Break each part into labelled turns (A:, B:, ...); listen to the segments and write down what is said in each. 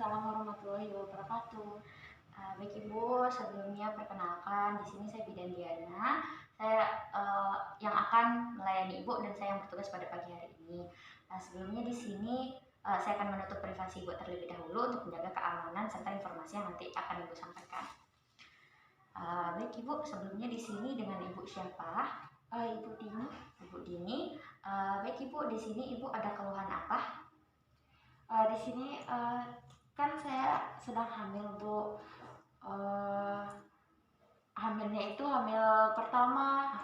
A: Waalaikumsalam warahmatullahi wabarakatuh. Baik Ibu, sebelumnya perkenalkan di sini saya Bidan Diana. Saya yang akan melayani Ibu dan saya yang bertugas pada pagi hari ini. Sebelumnya di sini saya akan menutup privasi Ibu terlebih dahulu untuk menjaga keamanan serta informasi yang nanti akan Ibu sampaikan. Baik Ibu, sebelumnya di sini dengan Ibu siapa?
B: Ibu Dini.
A: Ibu Dini. Baik Ibu, di sini Ibu ada keluhan apa?
B: Di sini kan saya sedang hamil, Bu. Hamilnya itu hamil pertama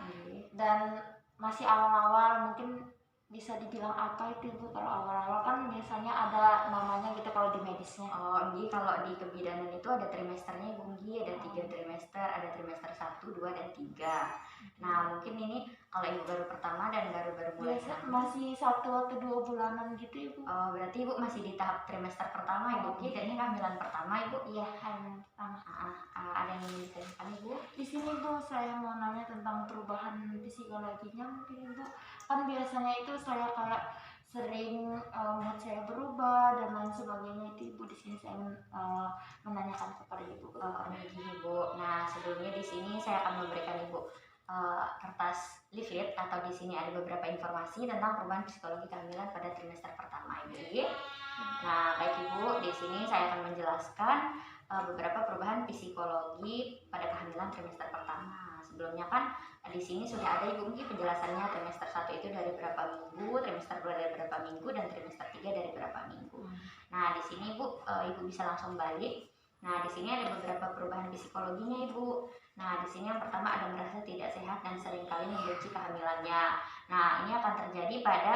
B: dan masih awal-awal, mungkin bisa dibilang apa itu Bu? Kalau awal-awal kan biasanya ada namanya gitu kalau di medisnya.
A: Jadi kalau di kebidanan itu ada trimesternya Ibu Nggi, ada 3 trimester, ada trimester 1, 2, dan 3. Nah mungkin ini kalau Ibu baru pertama dan baru mulai hamil,
B: masih 1 atau 2 bulanan gitu Ibu.
A: Berarti Ibu masih di tahap trimester pertama Ibu Nggi, dan ini kehamilan pertama Ibu?
B: Iya, hamil pertama.
A: Ada yang ingin ditanyakan Ibu?
B: Di sini Bu, saya mau nanya tentang perubahan psikologinya mungkin Ibu. Kan biasanya itu saya kayak sering mood saya berubah dan lain sebagainya itu Ibu. Di sini saya menanyakan kepada Ibu.
A: Begini Bu. Nah sebelumnya di sini saya akan memberikan Ibu kertas leaflet atau di sini ada beberapa informasi tentang perubahan psikologi kehamilan pada trimester pertama Ibu. Nah baik Ibu, di sini saya akan menjelaskan beberapa perubahan psikologi pada kehamilan trimester pertama. Sebelumnya kan di sini sudah ada Ibu mungkin penjelasannya, trimester 1 itu dari berapa minggu, trimester 2 dari berapa minggu, dan trimester 3 dari berapa minggu. Nah, di sini Ibu bisa langsung balik. Nah, di sini ada beberapa perubahan psikologinya Ibu. Nah, di sini yang pertama ada merasa tidak sehat dan seringkali membenci kehamilannya. Nah, ini akan terjadi pada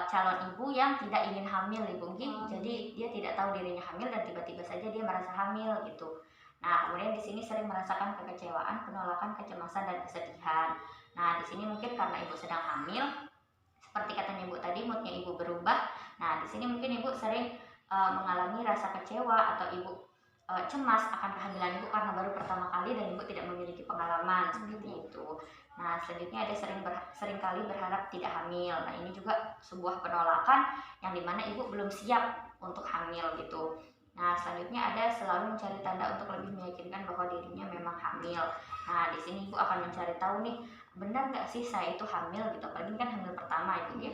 A: calon ibu yang tidak ingin hamil Ibu Nggi. Jadi dia tidak tahu dirinya hamil dan tiba-tiba saja dia merasa hamil gitu. Nah, kemudian di sini sering merasakan kekecewaan, penolakan, kecemasan, dan kesedihan. Nah, di sini mungkin karena Ibu sedang hamil, seperti katanya Ibu tadi, moodnya Ibu berubah. Nah, di sini mungkin Ibu sering mengalami rasa kecewa atau Ibu cemas akan kehamilan Ibu karena baru pertama kali dan Ibu tidak memiliki pengalaman seperti itu. Nah, selanjutnya ada seringkali berharap tidak hamil. Nah, ini juga sebuah penolakan yang dimana Ibu belum siap untuk hamil gitu. Nah, selanjutnya ada selalu mencari tanda untuk lebih meyakinkan bahwa dirinya memang hamil. Nah, di sini Ibu akan mencari tahu nih, benar nggak sih saya itu hamil gitu. Apalagi kan hamil pertama Ibu ya.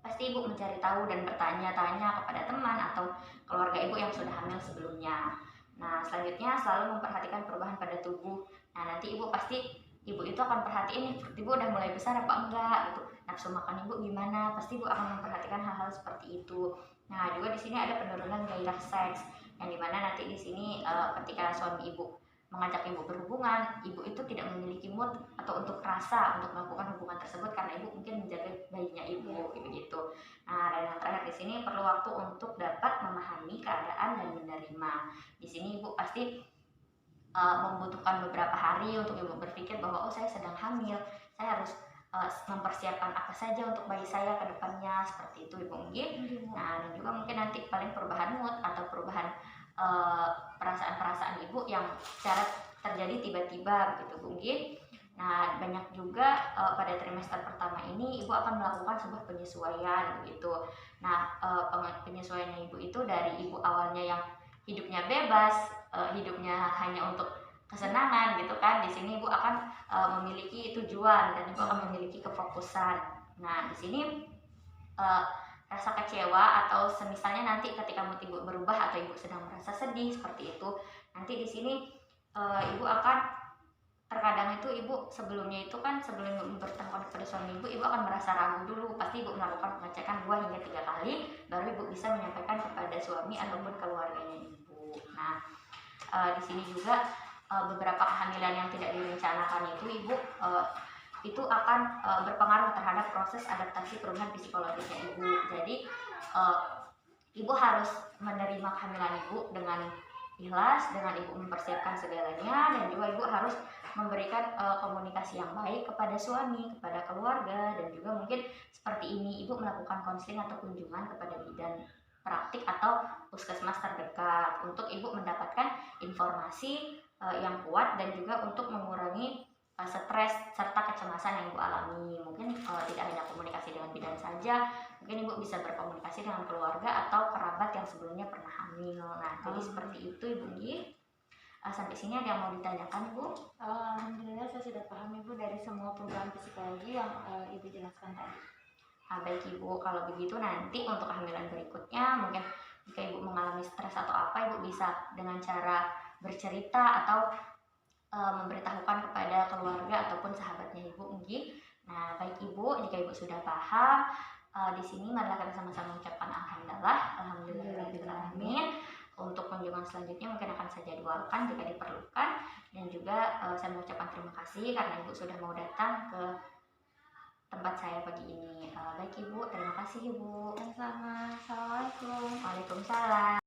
A: Pasti Ibu mencari tahu dan bertanya-tanya kepada teman atau keluarga Ibu yang sudah hamil sebelumnya. Nah, selanjutnya selalu memperhatikan perubahan pada tubuh. Nah, nanti Ibu itu akan perhatiin nih, perut Ibu udah mulai besar apa enggak gitu. Nafsu makan Ibu gimana? Pasti Ibu akan memperhatikan hal-hal seperti itu. Nah, juga di sini ada penurunan gairah seks, yang dimana nanti di sini ketika suami Ibu mengajak Ibu berhubungan, Ibu itu tidak memiliki mood atau untuk rasa untuk melakukan hubungan tersebut karena Ibu mungkin menjaga bayinya Ibu gitu. Nah, dan yang terakhir di sini perlu waktu untuk dapat memahami keadaan dan menerima. Di sini Ibu pasti membutuhkan beberapa hari untuk Ibu berpikir bahwa saya sedang hamil, saya harus mempersiapkan apa saja untuk bayi saya ke depannya, seperti itu Ibu mungkin. Nah, dan juga mungkin nanti paling perubahan mood atau perubahan perasaan-perasaan Ibu yang secara terjadi tiba-tiba begitu mungkin. Nah, banyak juga pada trimester pertama ini Ibu akan melakukan sebuah penyesuaian begitu. Nah, penyesuaiannya Ibu itu dari Ibu awalnya yang hidupnya bebas, hidupnya hanya untuk kesenangan gitu kan. Di sini Ibu akan memiliki tujuan dan Ibu akan memiliki kefokusan. Nah, di sini rasa kecewa atau semisalnya nanti ketika mood Ibu berubah atau Ibu sedang merasa sedih seperti itu, nanti di sini Ibu akan terkadang itu Ibu sebelumnya itu kan sebelum Ibu bertemu pada suami Ibu akan merasa ragu dulu. Pasti Ibu melakukan pengecekan 2 hingga 3 kali baru Ibu bisa menyampaikan kepada suami ataupun keluarganya Ibu. Nah, di sini juga beberapa kehamilan yang tidak direncanakan itu Ibu itu akan berpengaruh terhadap proses adaptasi perubahan psikologisnya Ibu. Jadi Ibu harus menerima kehamilan Ibu dengan ikhlas, dengan Ibu mempersiapkan segalanya, dan juga Ibu harus memberikan komunikasi yang baik kepada suami, kepada keluarga, dan juga mungkin seperti ini Ibu melakukan konseling atau kunjungan kepada bidan praktik atau puskesmas terdekat untuk Ibu mendapatkan informasi yang kuat dan juga untuk mengurangi stres serta kecemasan yang Ibu alami. Mungkin tidak hanya komunikasi dengan bidan saja, mungkin ibu bisa berkomunikasi dengan keluarga atau kerabat yang sebelumnya pernah hamil. Nah, jadi seperti itu ibu Gi. Sampai sini ada yang mau ditanyakan ibu?
B: Alhamdulillah saya sudah paham ibu dari semua perubahan psikologi yang ibu jelaskan tadi.
A: Baik ibu, kalau begitu nanti untuk kehamilan berikutnya mungkin jika ibu mengalami stres atau apa, ibu bisa dengan cara bercerita atau memberitahukan kepada keluarga ataupun sahabatnya ibu Gi. Nah, baik ibu, jika ibu sudah paham, di sini marilah kita sama-sama mengucapkan alhamdulillahirobbilalamin. Untuk kunjungan selanjutnya mungkin akan saya jadwalkan jika diperlukan, dan juga saya mengucapkan terima kasih karena ibu sudah mau datang ke tempat saya pagi ini. Baik ibu, terima kasih ibu.
B: Sama-sama. Assalamualaikum.
A: Waalaikumsalam.